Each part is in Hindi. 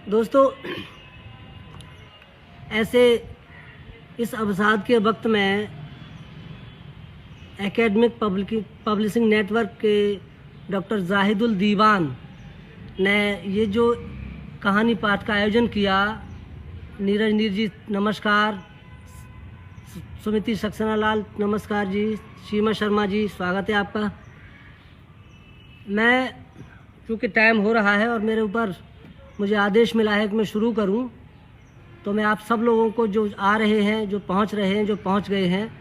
दोस्तों, ऐसे इस अवसाद के वक्त में एकेडमिक पब्लिशिंग नेटवर्क के डॉक्टर जाहिदुल दीवान ने ये जो कहानी पाठ का आयोजन किया। नीरज नीर जी नमस्कार, सुमिति सक्सेना लाल नमस्कार जी, सीमा शर्मा जी स्वागत है आपका। मैं चूँकि टाइम हो रहा है और मेरे ऊपर मुझे आदेश मिला है कि मैं शुरू करूं, तो मैं आप सब लोगों को जो आ रहे हैं, जो पहुंच रहे हैं, जो पहुंच गए हैं,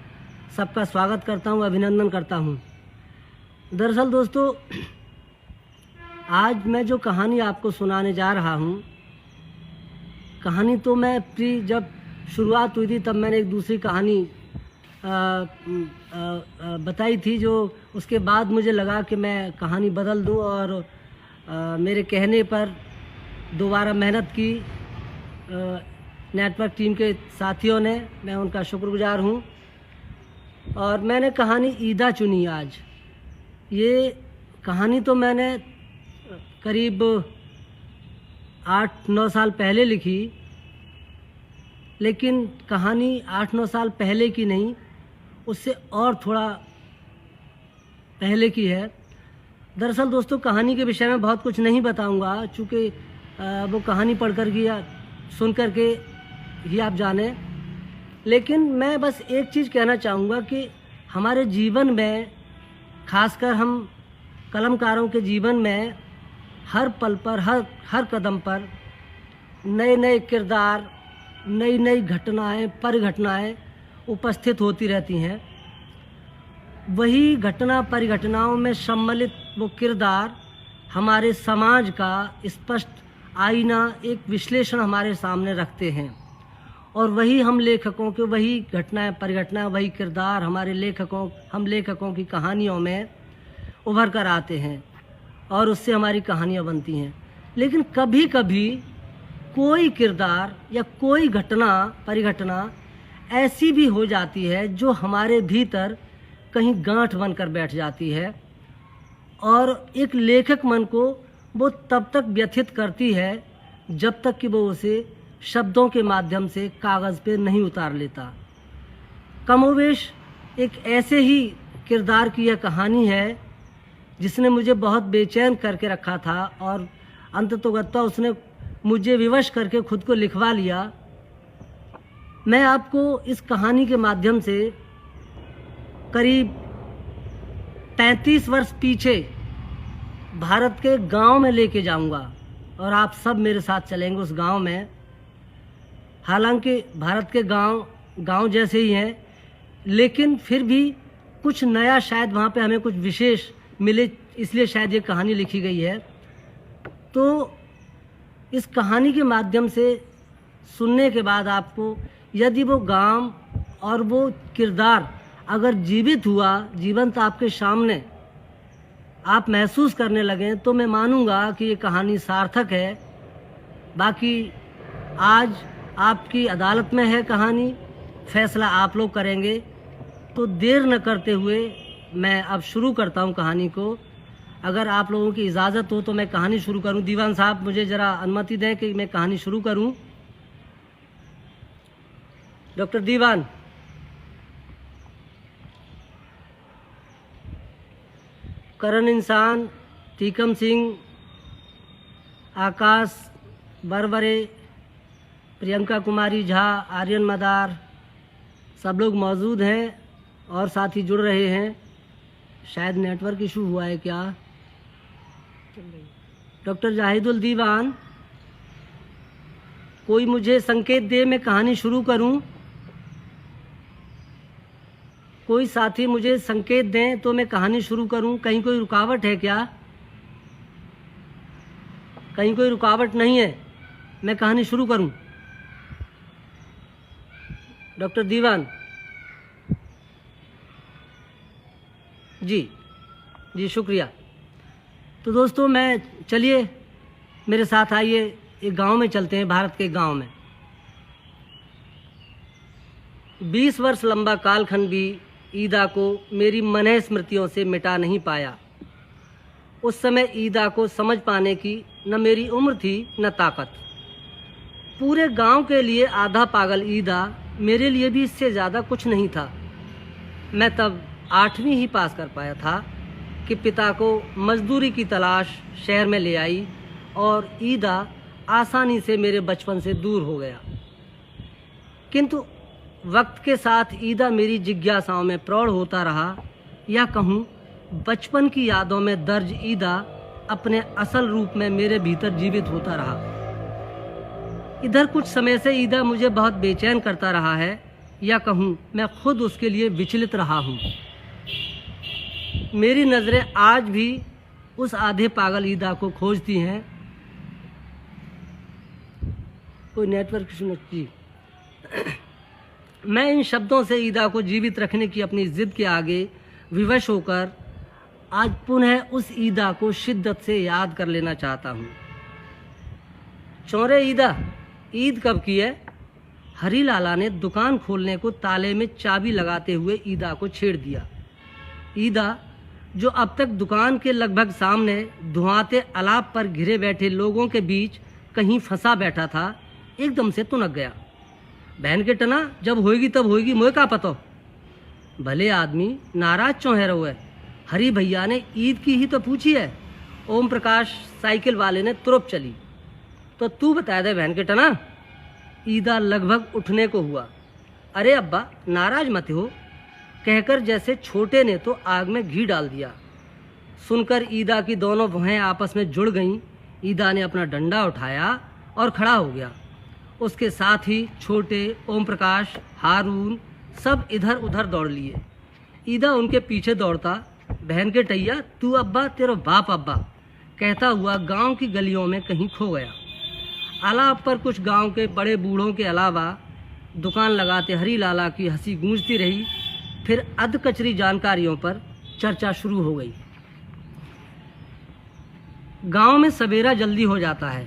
सबका स्वागत करता हूं, अभिनंदन करता हूं। दरअसल दोस्तों, आज मैं जो कहानी आपको सुनाने जा रहा हूं, कहानी तो मैं जब शुरुआत हुई थी तब मैंने एक दूसरी कहानी बताई थी, जो उसके बाद मुझे लगा कि मैं कहानी बदल दूं और मेरे कहने पर दोबारा मेहनत की नेटवर्क टीम के साथियों ने, मैं उनका शुक्रगुजार हूं। और मैंने कहानी ईदा चुनी आज। ये कहानी तो मैंने करीब 8-9 साल पहले लिखी, लेकिन कहानी 8-9 साल पहले की नहीं, उससे और थोड़ा पहले की है। दरअसल दोस्तों, कहानी के विषय में बहुत कुछ नहीं बताऊंगा, चूँकि वो कहानी पढ़ कर के या सुन कर के ही आप जाने। लेकिन मैं बस एक चीज़ कहना चाहूँगा कि हमारे जीवन में, खासकर हम कलमकारों के जीवन में, हर पल पर, हर कदम पर नए नए किरदार, नई नई घटनाएं, परिघटनाएं उपस्थित होती रहती हैं। वही घटना परिघटनाओं में सम्मिलित वो किरदार हमारे समाज का स्पष्ट आईना, एक विश्लेषण हमारे सामने रखते हैं। और वही हम लेखकों के, वही घटनाएं परिघटनाएं, वही किरदार हम लेखकों की कहानियों में उभर कर आते हैं और उससे हमारी कहानियाँ बनती हैं। लेकिन कभी कभी कोई किरदार या कोई घटना परिघटना ऐसी भी हो जाती है जो हमारे भीतर कहीं गांठ बनकर बैठ जाती है, और एक लेखक मन को वो तब तक व्यथित करती है जब तक कि वो उसे शब्दों के माध्यम से कागज़ पे नहीं उतार लेता। कमोवेश एक ऐसे ही किरदार की यह कहानी है जिसने मुझे बहुत बेचैन करके रखा था, और अंततोगत्वा उसने मुझे विवश करके खुद को लिखवा लिया। मैं आपको इस कहानी के माध्यम से करीब 35 वर्ष पीछे भारत के गांव में लेके जाऊंगा, और आप सब मेरे साथ चलेंगे उस गांव में। हालांकि भारत के गांव जैसे ही हैं, लेकिन फिर भी कुछ नया शायद वहाँ पे हमें कुछ विशेष मिले, इसलिए शायद ये कहानी लिखी गई है। तो इस कहानी के माध्यम से सुनने के बाद आपको, यदि वो गांव और वो किरदार अगर जीवित हुआ, जीवंत आपके सामने आप महसूस करने लगें, तो मैं मानूंगा कि ये कहानी सार्थक है। बाकी आज आपकी अदालत में है कहानी, फैसला आप लोग करेंगे। तो देर न करते हुए मैं अब शुरू करता हूँ कहानी को। अगर आप लोगों की इजाज़त हो तो मैं कहानी शुरू करूँ। दीवान साहब, मुझे ज़रा अनुमति दें कि मैं कहानी शुरू करूँ। डॉक्टर दीवान। करण इंसान, टीकम सिंह, आकाश बरबरे, प्रियंका कुमारी झा, आर्यन मदार, सब लोग मौजूद हैं और साथी जुड़ रहे हैं। शायद नेटवर्क इशू हुआ है क्या? डॉक्टर जाहिदुल दीवान, कोई मुझे संकेत दे, मैं कहानी शुरू करूं। कोई साथी मुझे संकेत दें तो मैं कहानी शुरू करूं। कहीं कोई रुकावट है क्या? कहीं कोई रुकावट नहीं है, मैं कहानी शुरू करूं। डॉक्टर दीवान जी शुक्रिया। तो दोस्तों, चलिए मेरे साथ आइए, एक गांव में चलते हैं, भारत के गांव में। 20 वर्ष लंबा कालखंड भी ईदा को मेरी मनह स्मृतियों से मिटा नहीं पाया। उस समय ईदा को समझ पाने की न मेरी उम्र थी न ताकत। पूरे गांव के लिए आधा पागल ईदा मेरे लिए भी इससे ज़्यादा कुछ नहीं था। मैं तब 8वीं ही पास कर पाया था कि पिता को मजदूरी की तलाश शहर में ले आई और ईदा आसानी से मेरे बचपन से दूर हो गया। किंतु वक्त के साथ ईदा मेरी जिज्ञासाओं में प्रौढ़ होता रहा, या कहूँ बचपन की यादों में दर्ज ईदा अपने असल रूप में मेरे भीतर जीवित होता रहा। इधर कुछ समय से ईदा मुझे बहुत बेचैन करता रहा है, या कहूँ मैं खुद उसके लिए विचलित रहा हूँ। मेरी नज़रें आज भी उस आधे पागल ईदा को खोजती हैं। कोई नेटवर्क जी। मैं इन शब्दों से ईदा को जीवित रखने की अपनी जिद के आगे विवश होकर आज पुनः उस ईदा को शिद्दत से याद कर लेना चाहता हूँ। चौरे ईदा, ईद कब की है? हरी लाला ने दुकान खोलने को ताले में चाबी लगाते हुए ईदा को छेड़ दिया। ईदा, जो अब तक दुकान के लगभग सामने धुआंते अलाप पर घिरे बैठे लोगों के बीच कहीं फंसा बैठा था, एकदम से तुनक गया। बहन के टना, जब होएगी तब होएगी, मुझे क्या पता। भले आदमी नाराज क्यों है रहो है? हरी भैया ने ईद की ही तो पूछी है। ओम प्रकाश साइकिल वाले ने तुरप चली। तो तू बता दे बहन के टना। ईदा लगभग उठने को हुआ। अरे अब्बा, नाराज मत हो, कहकर जैसे छोटे ने तो आग में घी डाल दिया। सुनकर ईदा की दोनों भौहें आपस में जुड़ गईं। ईदा ने अपना डंडा उठाया और खड़ा हो गया। उसके साथ ही छोटे, ओम प्रकाश, हारून सब इधर उधर दौड़ लिए। ईदा उनके पीछे दौड़ता, बहन के टैया, तू अब्बा, तेरा बाप अब्बा, कहता हुआ गांव की गलियों में कहीं खो गया। आलाप पर कुछ गांव के बड़े बूढ़ों के अलावा दुकान लगाते हरी लाला की हंसी गूंजती रही। फिर अधकचरी जानकारियों पर चर्चा शुरू हो गई। गांव में सवेरा जल्दी हो जाता है।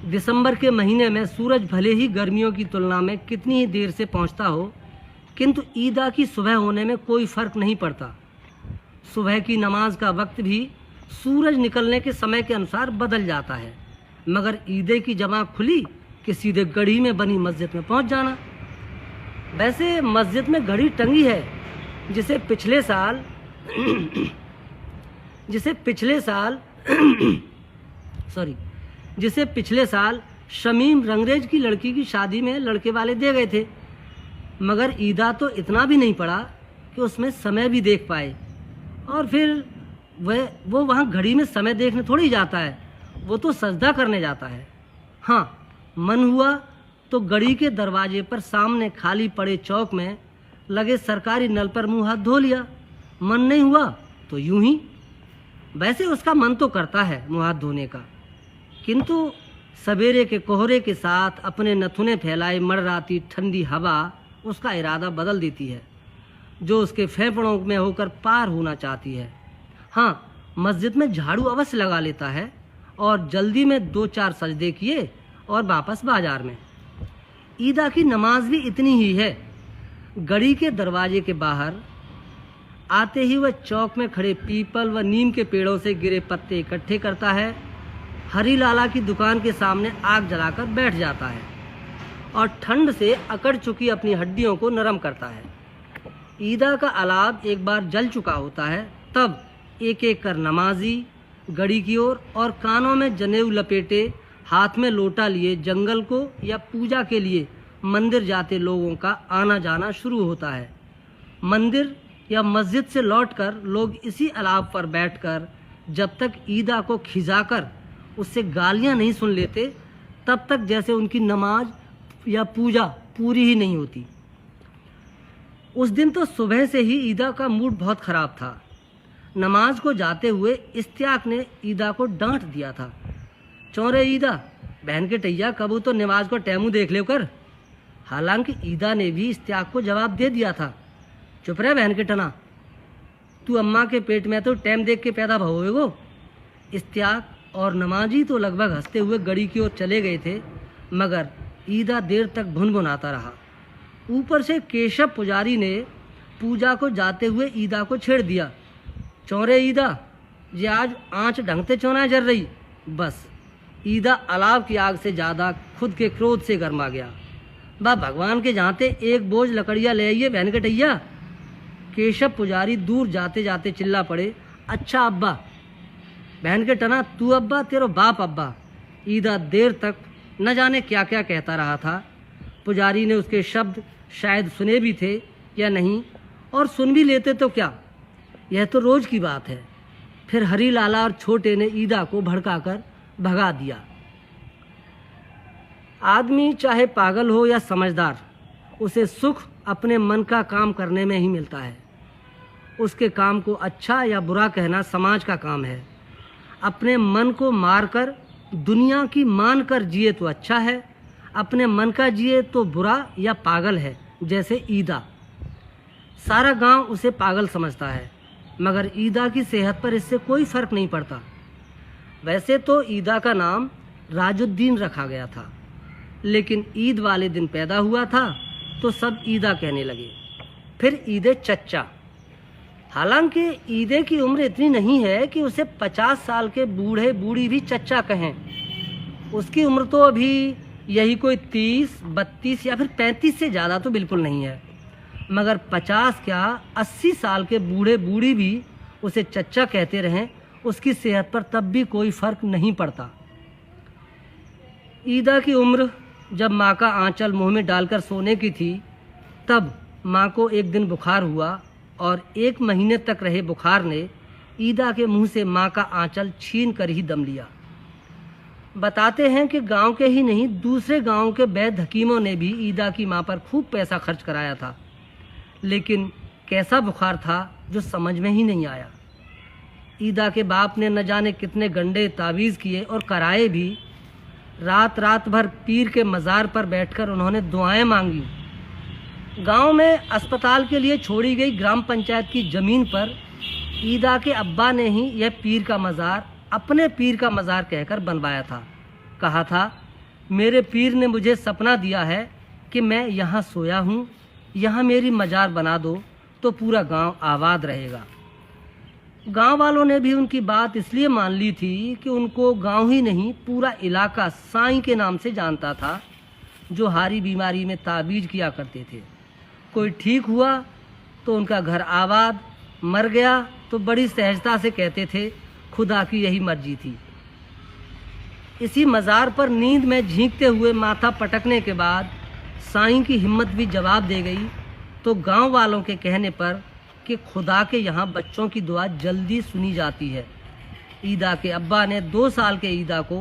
दिसंबर के महीने में सूरज भले ही गर्मियों की तुलना में कितनी ही देर से पहुंचता हो, किंतु ईदा की सुबह होने में कोई फर्क नहीं पड़ता। सुबह की नमाज का वक्त भी सूरज निकलने के समय के अनुसार बदल जाता है, मगर ईदे की जमा खुली कि सीधे गढ़ी में बनी मस्जिद में पहुंच जाना। वैसे मस्जिद में घड़ी टंगी है, जिसे पिछले साल शमीम रंगरेज की लड़की की शादी में लड़के वाले दे गए थे। मगर ईदा तो इतना भी नहीं पड़ा कि उसमें समय भी देख पाए। और फिर वो वहाँ घड़ी में समय देखने थोड़ी जाता है, वो तो सजदा करने जाता है। हाँ, मन हुआ तो घड़ी के दरवाजे पर सामने खाली पड़े चौक में लगे सरकारी नल पर मुंह हाथ धो लिया। मन नहीं हुआ तो यूं ही। वैसे उसका मन तो करता है मुंह हाथ धोने का, किंतु सवेरे के कोहरे के साथ अपने नथुने फैलाए मड़राती ठंडी हवा उसका इरादा बदल देती है, जो उसके फेफड़ों में होकर पार होना चाहती है। हाँ, मस्जिद में झाड़ू अवश्य लगा लेता है और जल्दी में 2-4 सजदे किए और वापस बाजार में। ईदा की नमाज भी इतनी ही है। गड़ी के दरवाजे के बाहर आते ही वह चौक में खड़े पीपल व नीम के पेड़ों से गिरे पत्ते इकट्ठे करता है, हरी लाला की दुकान के सामने आग जलाकर बैठ जाता है और ठंड से अकड़ चुकी अपनी हड्डियों को नरम करता है। ईदा का अलाव एक बार जल चुका होता है, तब एक एक कर नमाजी गड़ी की ओर और कानों में जनेऊ लपेटे, हाथ में लोटा लिए जंगल को या पूजा के लिए मंदिर जाते लोगों का आना जाना शुरू होता है। मंदिर या मस्जिद से लौटकर लोग इसी अलाव पर बैठकर जब तक ईदा को खिजाकर उससे गालियां नहीं सुन लेते, तब तक जैसे उनकी नमाज या पूजा पूरी ही नहीं होती। उस दिन तो सुबह से ही ईदा का मूड बहुत ख़राब था। नमाज को जाते हुए इस्तियाक ने ईदा को डांट दिया था, चौरे ईदा, बहन के टैया, कबू तो नमाज को टैमू देख ले कर। हालांकि ईदा ने भी इस्तियाक को जवाब दे दिया था, चुप रहे बहन के टना, तू अम्मा के पेट में तो टैम देख के पैदा भवोगो। इस्तियाक और नमाजी तो लगभग हंसते हुए गड़ी की ओर चले गए थे, मगर ईदा देर तक भुनभुनाता रहा। ऊपर से केशव पुजारी ने पूजा को जाते हुए ईदा को छेड़ दिया, चौरे ईदा, ये आज आँच ढंग से चौना जर रही, बस ईदा अलाव की आग से ज़्यादा खुद के क्रोध से गर्मा गया। बा भगवान के जानते एक बोझ लकड़ियाँ ले आइए बहन कटैया। केशव पुजारी दूर जाते जाते चिल्ला पड़े, अच्छा अब्बा। बहन के टना, तू अब्बा, तेरो बाप अब्बा। ईदा देर तक न जाने क्या क्या कहता रहा था। पुजारी ने उसके शब्द शायद सुने भी थे या नहीं, और सुन भी लेते तो क्या, यह तो रोज की बात है। फिर हरी लाला और छोटे ने ईदा को भड़काकर भगा दिया। आदमी चाहे पागल हो या समझदार, उसे सुख अपने मन का काम करने में ही मिलता है। उसके काम को अच्छा या बुरा कहना समाज का काम है। अपने मन को मारकर दुनिया की मान कर जिए तो अच्छा है, अपने मन का जिए तो बुरा या पागल है। जैसे ईदा, सारा गांव उसे पागल समझता है, मगर ईदा की सेहत पर इससे कोई फर्क नहीं पड़ता। वैसे तो ईदा का नाम राजुद्दीन रखा गया था, लेकिन ईद वाले दिन पैदा हुआ था तो सब ईदा कहने लगे। फिर ईदे चच्चा। हालांकि ईदे की उम्र इतनी नहीं है कि उसे 50 साल के बूढ़े बूढ़ी भी चच्चा कहें। उसकी उम्र तो अभी यही कोई 30, 32 या फिर 35 से ज़्यादा तो बिल्कुल नहीं है, मगर 50 क्या 80 साल के बूढ़े बूढ़ी भी उसे चच्चा कहते रहें, उसकी सेहत पर तब भी कोई फर्क नहीं पड़ता। ईदा की उम्र जब माँ का आंचल मुंह में डालकर सोने की थी, तब माँ को एक दिन बुखार हुआ और 1 महीने तक रहे बुखार ने ईदा के मुंह से माँ का आंचल छीन कर ही दम लिया। बताते हैं कि गांव के ही नहीं, दूसरे गांव के वैद्य हकीमों ने भी ईदा की माँ पर खूब पैसा खर्च कराया था, लेकिन कैसा बुखार था जो समझ में ही नहीं आया। ईदा के बाप ने न जाने कितने गंडे तावीज़ किए और कराए भी। रात भर पीर के मज़ार पर बैठकर उन्होंने दुआएं मांगी। गांव में अस्पताल के लिए छोड़ी गई ग्राम पंचायत की ज़मीन पर ईदा के अब्बा ने ही यह पीर का मज़ार अपने पीर का मज़ार कहकर बनवाया था। कहा था, मेरे पीर ने मुझे सपना दिया है कि मैं यहाँ सोया हूँ, यहाँ मेरी मज़ार बना दो तो पूरा गांव आबाद रहेगा। गांव वालों ने भी उनकी बात इसलिए मान ली थी कि उनको गांव ही नहीं पूरा इलाका साईं के नाम से जानता था, जो हारी बीमारी में ताबीज किया करते थे। कोई ठीक हुआ तो उनका घर आबाद, मर गया तो बड़ी सहजता से कहते थे खुदा की यही मर्जी थी। इसी मज़ार पर नींद में झींकते हुए माथा पटकने के बाद साईं की हिम्मत भी जवाब दे गई, तो गांव वालों के कहने पर कि खुदा के यहाँ बच्चों की दुआ जल्दी सुनी जाती है, ईदा के अब्बा ने 2 साल के ईदा को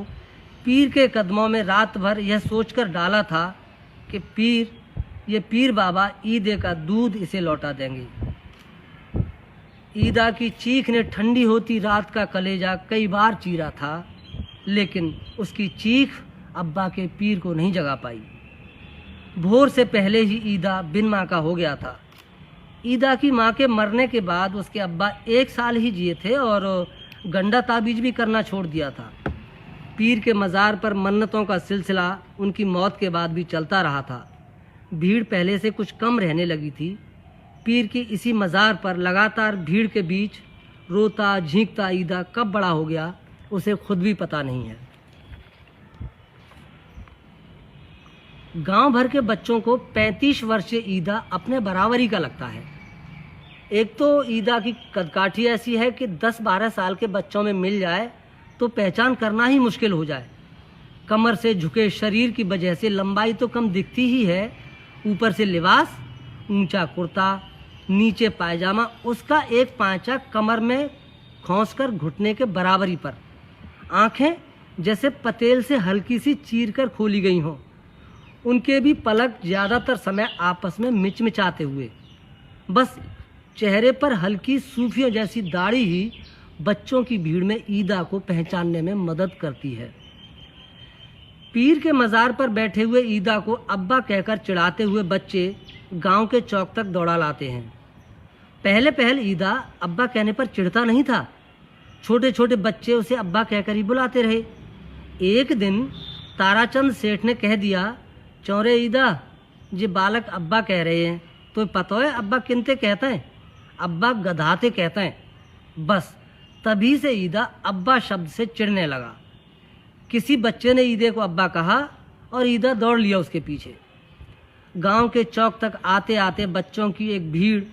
पीर के कदमों में रात भर यह सोचकर डाला था कि ये पीर बाबा ईदे का दूध इसे लौटा देंगे। ईदा की चीख ने ठंडी होती रात का कलेजा कई बार चीरा था, लेकिन उसकी चीख अब्बा के पीर को नहीं जगा पाई। भोर से पहले ही ईदा बिन माँ का हो गया था। ईदा की माँ के मरने के बाद उसके अब्बा 1 साल ही जिए थे और गंडा ताबीज भी करना छोड़ दिया था। पीर के मज़ार पर मन्नतों का सिलसिला उनकी मौत के बाद भी चलता रहा था। भीड़ पहले से कुछ कम रहने लगी थी। पीर की इसी मज़ार पर लगातार भीड़ के बीच रोता झींकता ईदा कब बड़ा हो गया, उसे खुद भी पता नहीं है। गांव भर के बच्चों को 35 वर्षीय ईदा अपने बराबरी का लगता है। एक तो ईदा की कदकाठी ऐसी है कि 10-12 साल के बच्चों में मिल जाए तो पहचान करना ही मुश्किल हो जाए। कमर से झुके शरीर की वजह से लंबाई तो कम दिखती ही है, ऊपर से लिबास, ऊंचा कुर्ता, नीचे पायजामा, उसका एक पांचा कमर में खोंसकर घुटने के बराबरी पर, आंखें जैसे पतेल से हल्की सी चीर कर खोली गई हों, उनके भी पलक ज़्यादातर समय आपस में मिचमिचाते हुए। बस चेहरे पर हल्की सूफियों जैसी दाढ़ी ही बच्चों की भीड़ में ईदा को पहचानने में मदद करती है। पीर के मज़ार पर बैठे हुए ईदा को अब्बा कहकर चिढ़ाते हुए बच्चे गांव के चौक तक दौड़ा लाते हैं। पहले ईदा अब्बा कहने पर चिढ़ता नहीं था। छोटे छोटे बच्चे उसे अब्बा कहकर ही बुलाते रहे। एक दिन ताराचंद सेठ ने कह दिया, चौरे ईदा, जे बालक अब्बा कह रहे हैं, तो पता है अब्बा किनते कहते हैं? अब्बा गधाते कहते हैं। बस तभी से ईदा अब्बा शब्द से चिढ़ने लगा। किसी बच्चे ने ईदे को अब्बा कहा और ईदा दौड़ लिया उसके पीछे। गांव के चौक तक आते आते बच्चों की एक भीड़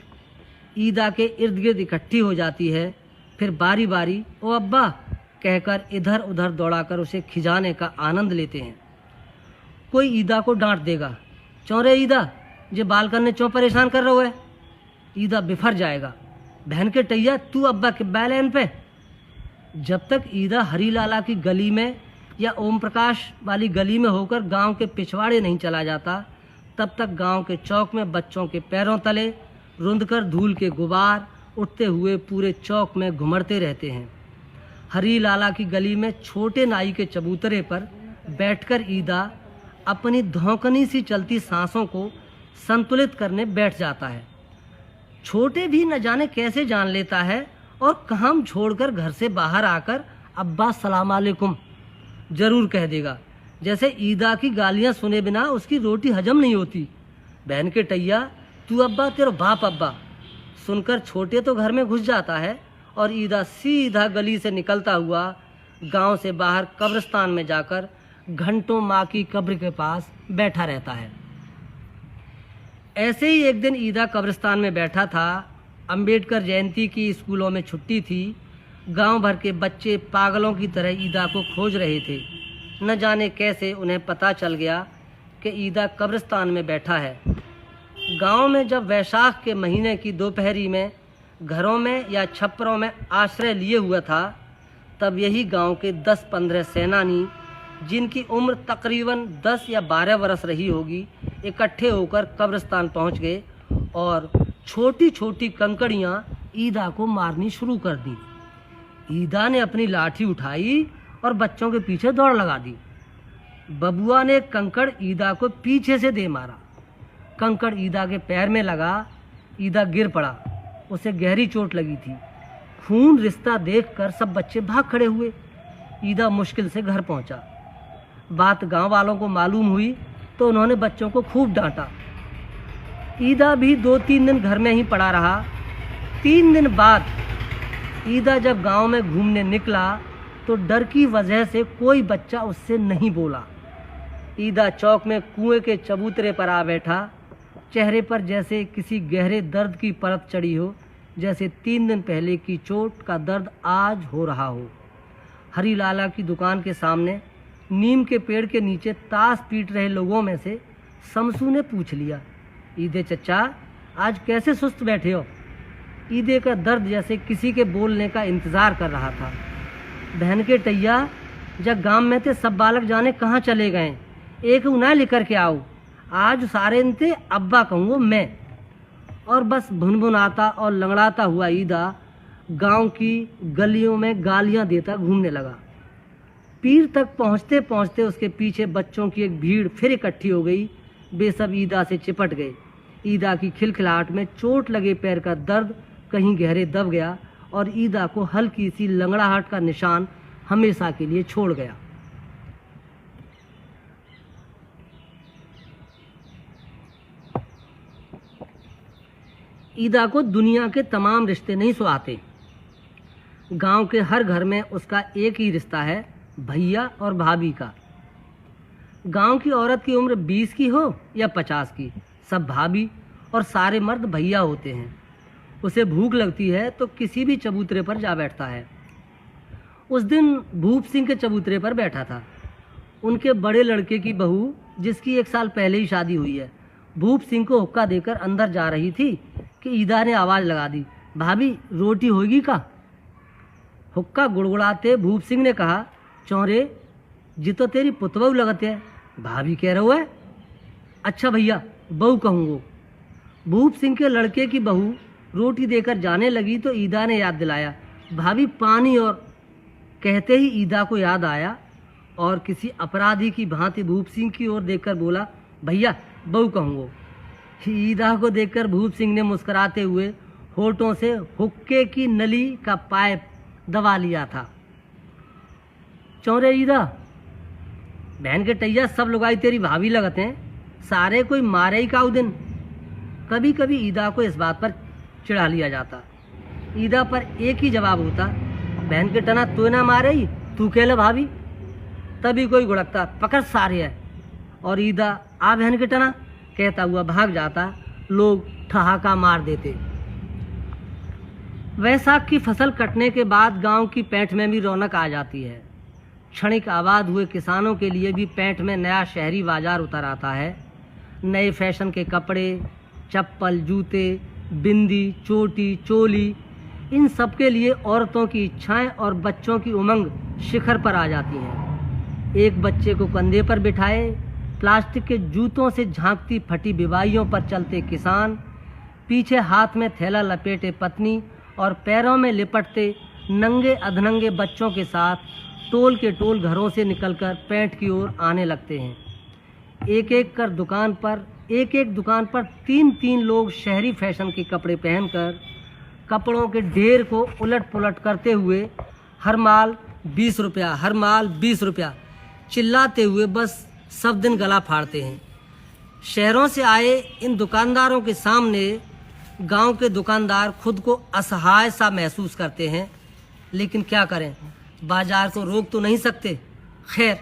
ईदा के इर्द गिर्द इकट्ठी हो जाती है। फिर बारी बारी ओ अब्बा कहकर इधर उधर दौड़ाकर उसे खिजाने का आनंद लेते हैं। कोई ईदा को डांट देगा, चौरे ईदा जे बाल करने चौ परेशान कर रहा है। ईदा बिफर जाएगा, बहन के टैया तू अब्बा के बैल है इन पे। जब तक ईदा हरी लाला की गली में या ओम प्रकाश वाली गली में होकर गांव के पिछवाड़े नहीं चला जाता, तब तक गांव के चौक में बच्चों के पैरों तले रुंधकर धूल के गुबार उठते हुए पूरे चौक में घुमड़ते रहते हैं। हरी लाला की गली में छोटे नाई के चबूतरे पर बैठकर ईदा अपनी धौंकनी सी चलती सांसों को संतुलित करने बैठ जाता है। छोटे भी न जाने कैसे जान लेता है और काम छोड़कर घर से बाहर आकर अब्बा सलाम अलैकुम जरूर कह देगा, जैसे ईदा की गालियां सुने बिना उसकी रोटी हजम नहीं होती। बहन के टैया तू अब्बा तेरा बाप अब्बा सुनकर छोटे तो घर में घुस जाता है और ईदा सीधा गली से निकलता हुआ गांव से बाहर कब्रिस्तान में जाकर घंटों माँ की कब्र के पास बैठा रहता है। ऐसे ही एक दिन ईदा कब्रिस्तान में बैठा था। अंबेडकर जयंती की स्कूलों में छुट्टी थी। गांव भर के बच्चे पागलों की तरह ईदा को खोज रहे थे। न जाने कैसे उन्हें पता चल गया कि ईदा कब्रिस्तान में बैठा है। गांव में जब वैशाख के महीने की दोपहरी में घरों में या छप्परों में आश्रय लिए हुआ था, तब यही गांव के 10-15 सेनानी, जिनकी उम्र तकरीबन 10 या 12 वर्ष रही होगी, इकट्ठे होकर कब्रिस्तान पहुंच गए और छोटी छोटी कंकड़ियां ईदा को मारनी शुरू कर दी। ईदा ने अपनी लाठी उठाई और बच्चों के पीछे दौड़ लगा दी। बबुआ ने कंकड़ ईदा को पीछे से दे मारा। कंकड़ ईदा के पैर में लगा। ईदा गिर पड़ा। उसे गहरी चोट लगी थी। खून रिश्ता देखकर सब बच्चे भाग खड़े हुए। ईदा मुश्किल से घर पहुंचा। बात गांव वालों को मालूम हुई तो उन्होंने बच्चों को खूब डांटा। ईदा भी 2-3 दिन घर में ही पड़ा रहा। 3 दिन बाद ईदा जब गांव में घूमने निकला तो डर की वजह से कोई बच्चा उससे नहीं बोला। ईदा चौक में कुएं के चबूतरे पर आ बैठा। चेहरे पर जैसे किसी गहरे दर्द की परत चढ़ी हो, जैसे 3 दिन पहले की चोट का दर्द आज हो रहा हो। हरी लाला की दुकान के सामने नीम के पेड़ के नीचे ताश पीट रहे लोगों में से शमसू ने पूछ लिया, ईदे चचा आज कैसे सुस्त बैठे हो? ईदे का दर्द जैसे किसी के बोलने का इंतज़ार कर रहा था। बहन के टैया जब गांव में थे सब बालक जाने कहाँ चले गए, एक उन्हें लेकर के आओ। आज सारे इनते अब्बा कहूँगा मैं। और बस भुनभुनाता और लंगड़ाता हुआ ईदा गांव की गलियों में गालियां देता घूमने लगा। पीर तक पहुँचते पहुँचते उसके पीछे बच्चों की एक भीड़ फिर इकट्ठी हो गई। वे सब ईदा से चिपट गए। ईदा की खिलखिलाहट में चोट लगे पैर का दर्द कहीं गहरे दब गया और ईदा को हल्की सी लंगड़ाहट का निशान हमेशा के लिए छोड़ गया। ईदा को दुनिया के तमाम रिश्ते नहीं सुहाते। गांव के हर घर में उसका एक ही रिश्ता है, भैया और भाभी का। गांव की औरत की उम्र 20 की हो या 50 की, सब भाभी और सारे मर्द भैया होते हैं। उसे भूख लगती है तो किसी भी चबूतरे पर जा बैठता है। उस दिन भूप सिंह के चबूतरे पर बैठा था। उनके बड़े लड़के की बहू, जिसकी 1 साल पहले ही शादी हुई है, भूप सिंह को हुक्का देकर अंदर जा रही थी कि ईदा ने आवाज़ लगा दी, भाभी रोटी होगी का? हुक्का गुड़गुड़ाते भूप सिंह ने कहा, चौरे जी तो तेरी पुतबहू लगते है, भाभी कह रहे हो है? अच्छा भैया बहू कहूँगो। भूप सिंह के लड़के की बहू रोटी देकर जाने लगी तो ईदा ने याद दिलाया, भाभी पानी, और कहते ही ईदा को याद आया और किसी अपराधी की भांति भूप सिंह की ओर देखकर बोला, भैया बहू कहूँगो। ईदा को देखकर भूप सिंह ने मुस्कुराते हुए होठों से हुक्के की नली का पाइप दबा लिया था। चौरे ईदा, बहन के टैया सब लोग आई तेरी भाभी लगते हैं, सारे कोई मारे ही काऊ दिन। कभी कभी ईदा को इस बात पर चिढ़ा लिया जाता। ईदा पर एक ही जवाब होता, बहन के टना तू ना मारे ही, तू कह ले भाभी। तभी कोई गुड़कता, पकड़ सारे है, और ईदा आ बहन के टना कहता हुआ भाग जाता। लोग ठहाका मार देते। वैसाख की फसल कटने के बाद गांव की पैठ में भी रौनक आ जाती है। क्षणिक आबाद हुए किसानों के लिए भी पैठ में नया शहरी बाजार उतर आता है। नए फैशन के कपड़े, चप्पल, जूते, बिंदी, चोटी, चोली, इन सब के लिए औरतों की इच्छाएं और बच्चों की उमंग शिखर पर आ जाती हैं। एक बच्चे को कंधे पर बिठाए प्लास्टिक के जूतों से झांकती फटी बिवाइयों पर चलते किसान, पीछे हाथ में थैला लपेटे पत्नी और पैरों में लिपटते नंगे अधनंगे बच्चों के साथ टोल के टोल घरों से निकलकर पैठ की ओर आने लगते हैं। एक एक दुकान पर 3-3 लोग शहरी फैशन के कपड़े पहनकर कपड़ों के ढेर को उलट पुलट करते हुए हर माल 20 रुपया, हर माल 20 रुपया चिल्लाते हुए बस सब दिन गला फाड़ते हैं। शहरों से आए इन दुकानदारों के सामने गांव के दुकानदार खुद को असहाय सा महसूस करते हैं, लेकिन क्या करें, बाजार को रोक तो नहीं सकते। खैर,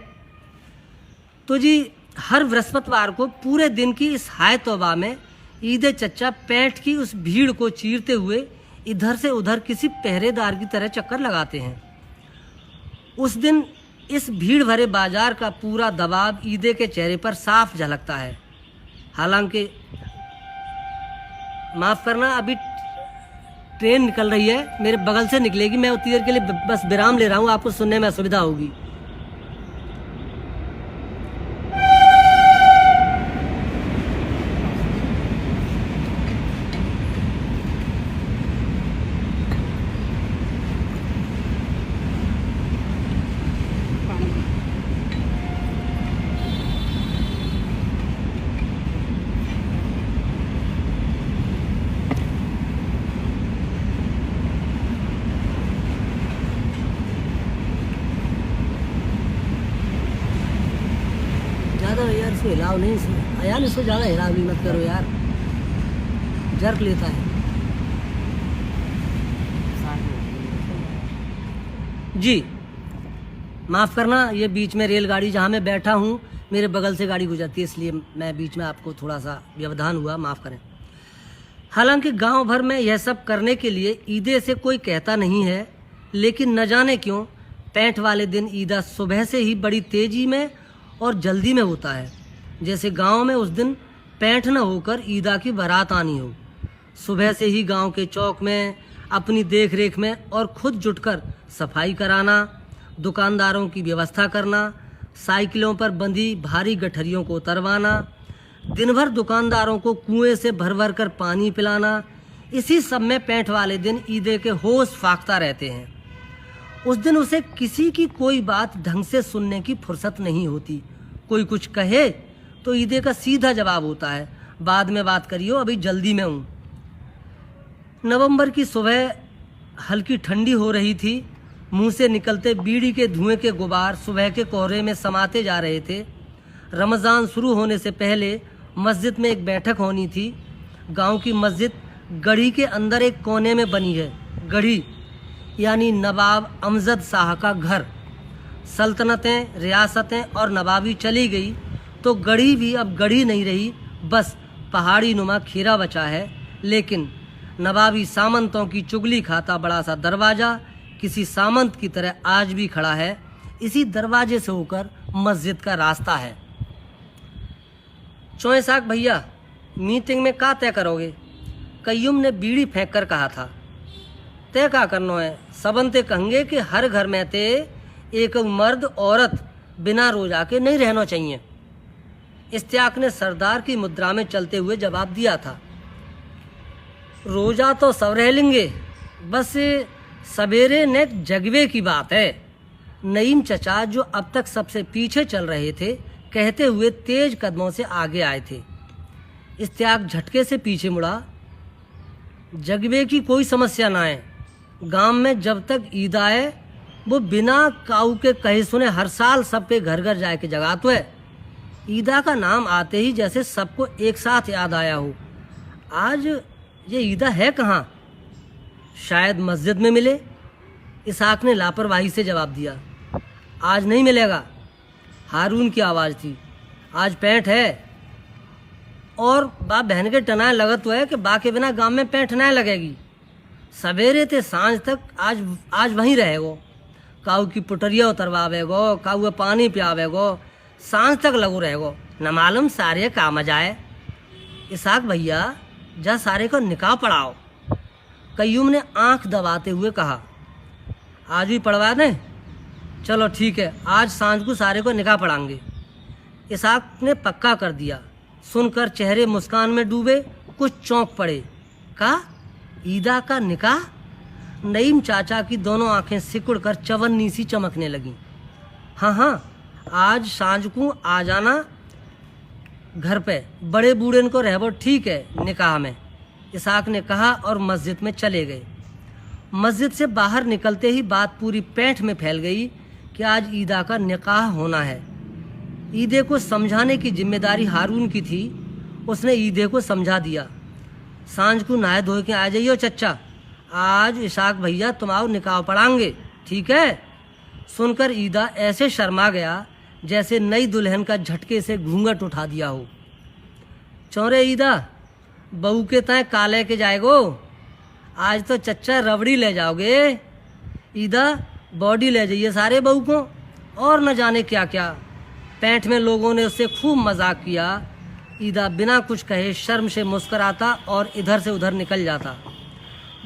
तो जी हर बृहस्पतिवार को पूरे दिन की इस हाय तौबा में ईद चच्चा पैठ की उस भीड़ को चीरते हुए इधर से उधर किसी पहरेदार की तरह चक्कर लगाते हैं। उस दिन इस भीड़ भरे बाजार का पूरा दबाव ईदे के चेहरे पर साफ झलकता है। हालांकि माफ़ करना, अभी ट्रेन निकल रही है, मेरे बगल से निकलेगी, मैं उतनी देर के लिए बस विराम ले रहा हूँ, आपको सुनने में असुविधा होगी। ज़्यादा यार इसको हिलाओ नहीं यार, इसको ज़्यादा हिलाओ भी मत करो यार, जर्क लेता है जी। माफ़ करना, ये बीच में रेलगाड़ी जहाँ मैं बैठा हूँ मेरे बगल से गाड़ी गुजरती है, इसलिए मैं बीच में आपको थोड़ा सा व्यवधान हुआ, माफ़ करें। हालांकि गांव भर में यह सब करने के लिए ईदे से कोई कहता नहीं है, लेकिन न जाने क्यों पैठ वाले दिन ईदा सुबह से ही बड़ी तेज़ी में और जल्दी में होता है, जैसे गांव में उस दिन पैठ न होकर ईदा की बारात आनी हो। सुबह से ही गांव के चौक में अपनी देख रेख में और खुद जुटकर सफाई कराना, दुकानदारों की व्यवस्था करना, साइकिलों पर बंधी भारी गठरियों को उतरवाना, दिन भर दुकानदारों को कुएं से भर भर कर पानी पिलाना, इसी सब में पैठ वाले दिन ईदे के होश फाख्ता रहते हैं। उस दिन उसे किसी की कोई बात ढंग से सुनने की फुर्सत नहीं होती। कोई कुछ कहे तो ईदे का सीधा जवाब होता है, बाद में बात करियो, अभी जल्दी में हूँ। नवंबर की सुबह हल्की ठंडी हो रही थी। मुंह से निकलते बीड़ी के धुएं के गुबार सुबह के कोहरे में समाते जा रहे थे। रमज़ान शुरू होने से पहले मस्जिद में एक बैठक होनी थी। गांव की मस्जिद गढ़ी के अंदर एक कोने में बनी है। गढ़ी यानी नवाब अमजद शाह का घर। सल्तनतें, रियासतें और नवाबी चली गई तो गढ़ी भी अब गढ़ी नहीं रही, बस पहाड़ी नुमा खेरा बचा है। लेकिन नवाबी सामंतों की चुगली खाता बड़ा सा दरवाज़ा किसी सामंत की तरह आज भी खड़ा है। इसी दरवाजे से होकर मस्जिद का रास्ता है। चौए साग भैया, मीटिंग में का तय करोगे? कय्यूम ने बीड़ी फेंक कर कहा था। तय का करना है, सबन ते कहेंगे कि हर घर में ते एक मर्द औरत बिना रोजा के नहीं रहना चाहिए। इस्तियाक ने सरदार की मुद्रा में चलते हुए जवाब दिया था। रोजा तो सब रह लेंगे, बस सवेरे ने जगवे की बात है। नईम चचा, जो अब तक सबसे पीछे चल रहे थे, कहते हुए तेज कदमों से आगे आए थे। इस्तियाक झटके से पीछे मुड़ा। जगवे की कोई समस्या ना है। गांव में जब तक ईद आए वो बिना काऊ के कहे सुने हर साल सबके घर घर जाए के जगात हुए। ईदा का नाम आते ही जैसे सबको एक साथ याद आया हो। आज ये ईदा है कहाँ? शायद मस्जिद में मिले। इसहाक ने लापरवाही से जवाब दिया। आज नहीं मिलेगा। हारून की आवाज़ थी। आज पैंठ है और बाप बहन के टनाए लगत हुआ है कि बा के बिना गांव में पैंठ ना लगेगी। सवेरे ते सांझ तक आज वहीं रहेगो। काऊ की पुटरिया उतरवावेगो, काऊ पानी पियावेगो, सांझ तक लगो रहेगो। न मालूम सारे काम जाए। इसाक भैया जा सारे को निकाह पढ़ाओ। कयूम ने आंख दबाते हुए कहा। आज भी पढ़वा दें? चलो ठीक है, आज सांझ को सारे को निकाह पढ़ाएंगे। इसाक ने पक्का कर दिया। सुनकर चेहरे मुस्कान में डूबे, कुछ चौंक पड़े। कहा, ईदा का निकाह? नईम चाचा की दोनों आंखें सिकुड़कर चवन्नी सी चमकने लगीं। हाँ, आज सांझ को आ जाना घर पे, बड़े बूढ़े को रहबो ठीक है निकाह में, इसाक ने कहा और मस्जिद में चले गए। मस्जिद से बाहर निकलते ही बात पूरी पैंठ में फैल गई कि आज ईदा का निकाह होना है। ईदे को समझाने की जिम्मेदारी हारून की थी। उसने ईदे को समझा दिया। सांझ को नहाए धोए के आ जाइयो चच्चा, आज इसाक भैया तुम्हारा निकाह पढ़ाएंगे, ठीक है? सुनकर ईदा ऐसे शर्मा गया जैसे नई दुल्हन का झटके से घूंघट उठा दिया हो। चौरे ईदा, बहू के तय काले के जाएगो, आज तो चच्चा रबड़ी ले जाओगे। ईदा, बॉडी ले जाइए सारे बहू को, और न जाने क्या क्या। पैंठ में लोगों ने उससे खूब मजाक किया। ईदा बिना कुछ कहे शर्म से मुस्कुराता और इधर से उधर निकल जाता।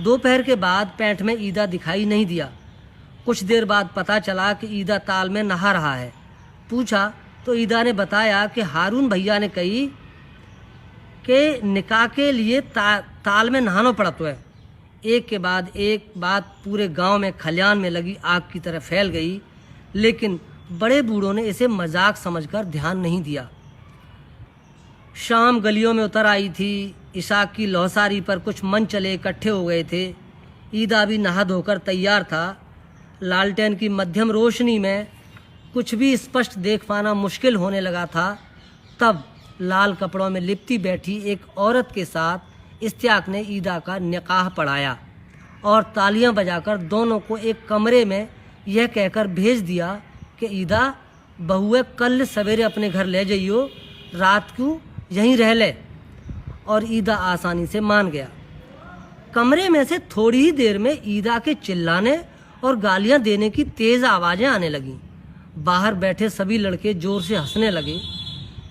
दोपहर के बाद पैंठ में ईदा दिखाई नहीं दिया। कुछ देर बाद पता चला कि ईदा ताल में नहा रहा है। पूछा तो ईदा ने बताया कि हारून भैया ने कही कि निकाह के लिए ताल में नहाना पड़ता है। एक के बाद एक बात पूरे गांव में खलियान में लगी आग की तरह फैल गई, लेकिन बड़े बूढ़ों ने इसे मजाक समझकर ध्यान नहीं दिया। शाम गलियों में उतर आई थी। इसाक की लौसारी पर कुछ मन चले इकट्ठे हो गए थे। ईदा भी नहा धोकर तैयार था। लालटेन की मध्यम रोशनी में कुछ भी स्पष्ट देख पाना मुश्किल होने लगा था। तब लाल कपड़ों में लिपटी बैठी एक औरत के साथ इस्तियाक ने ईदा का निकाह पढ़ाया और तालियां बजाकर दोनों को एक कमरे में यह कहकर भेज दिया कि ईदा, बहुए कल सवेरे अपने घर ले जाइयो, रात को यहीं रह ले। और ईदा आसानी से मान गया। कमरे में से थोड़ी ही देर में ईदा के चिल्लाने और गालियां देने की तेज आवाजें आने लगीं। बाहर बैठे सभी लड़के जोर से हंसने लगे।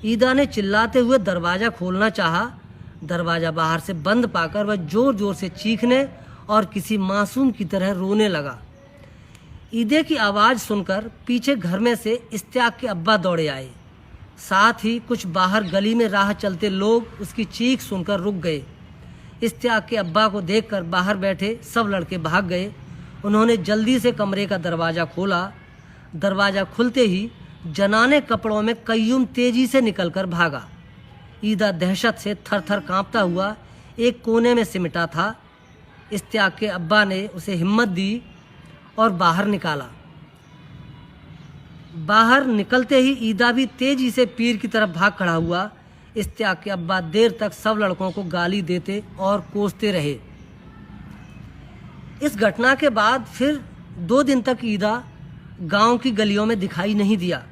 ईदा ने चिल्लाते हुए दरवाज़ा खोलना चाहा। दरवाज़ा बाहर से बंद पाकर वह जोर जोर से चीखने और किसी मासूम की तरह रोने लगा। ईदे की आवाज़ सुनकर पीछे घर में से इस्तियाक के अब्बा दौड़े आए। साथ ही कुछ बाहर गली में राह चलते लोग उसकी चीख सुनकर रुक गए। इस्तियाक के अब्बा को देखकर बाहर बैठे सब लड़के भाग गए। उन्होंने जल्दी से कमरे का दरवाज़ा खोला। दरवाज़ा खुलते ही जनाने कपड़ों में कय्यूम तेजी से निकलकर भागा। ईदा दहशत से थर थर कांपता हुआ एक कोने में सिमटा था। इस्तियाक के अब्बा ने उसे हिम्मत दी और बाहर निकाला। बाहर निकलते ही ईदा भी तेजी से पीर की तरफ भाग खड़ा हुआ। इस्तियाक के अब्बा देर तक सब लड़कों को गाली देते और कोसते रहे। इस घटना के बाद फिर 2 दिन तक ईदा गांव की गलियों में दिखाई नहीं दिया।